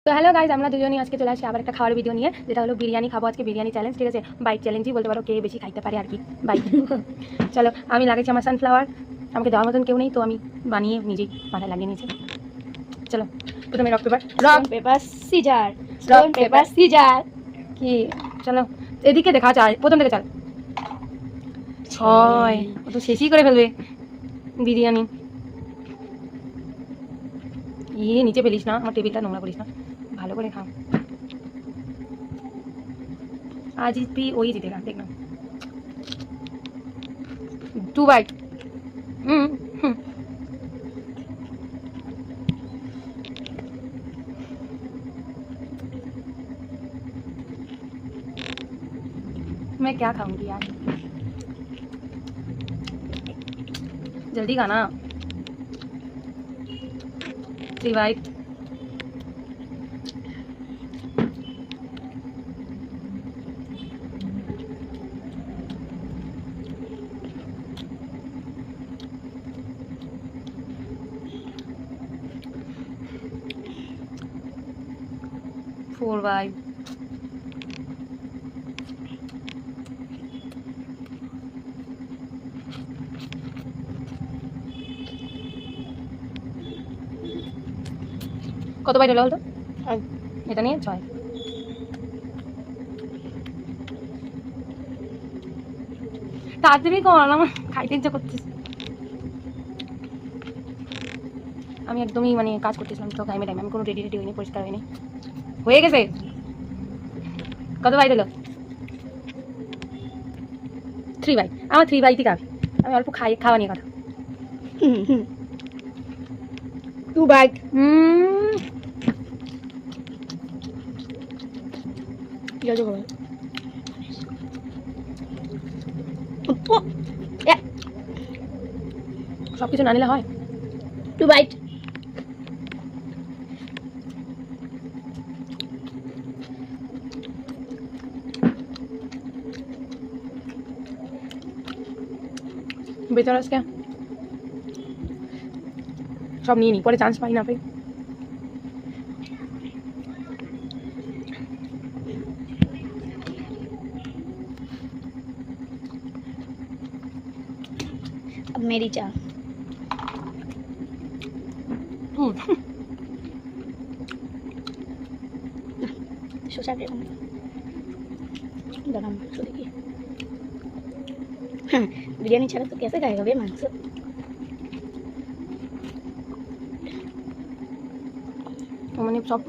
তো hello guys, আমরা দুজনই আজকে চলে আসি আবার একটা খাওয়ার ভিডিও নিয়ে, যেটা হলো বিরিয়ানি খাবো আজকে। বিরিয়ানি চ্যালেঞ্জ, ঠিক আছে? বাইট চ্যালেঞ্জই বলতে পারো, কে বেশি খাইতে পারে আর কি। বাইট। চলো, আমি লাগাইছি আমার সানফ্লাওয়ার। আমাকে দেওয়ার মতন কেউ নেই, তো আমি বানিয়ে নিজেই মাথায় লাগিয়ে নিয়েছি। চলো, প্রথমে rock paper scissor. Stone paper scissor. কি? চলো এদিকে দেখা, চাল প্রথম থেকে চাল। 6, ও তো শেষই করে ফেলবে বিরিয়ানি। নিচে ফেলিস না, আমার টেবিলটা নোংরা করিস না, ভালো করে খা। आज भी वही जीतेगा, देखना। 2 बाइट। मैं क्या खाऊंगी यार, जल्दी खाना। 3 बाइट। Four byte. কত বাইট হলো বলতো? এটা নিয়ে 6। তাড়াতাড়ি কর, আমার খাইতে ইচ্ছা করছিস। আমি একদমই মানে কাজ করতেছিলাম তো টাইমে, আমি কোনো রেডি হইনি, পরিষ্কার হয়নি। হয়ে গেছে। কত বাইট হলো? 3 বাইট। আমার 3 বাইটই খাবি, আমি অল্প খাওয়া নিয়ে কথা। 2 বাইট। সব কিছু না নিলে হয়। 2 বাইট। বেচারা আজকে সব নিয়ে নি, পরে চান্স পাই না পাই। अब मेरी चाह। शोषा के गरम मांस देखिए। बिरयानी छाड़ा तो कैसे खाएगा बे मांस? মানে সব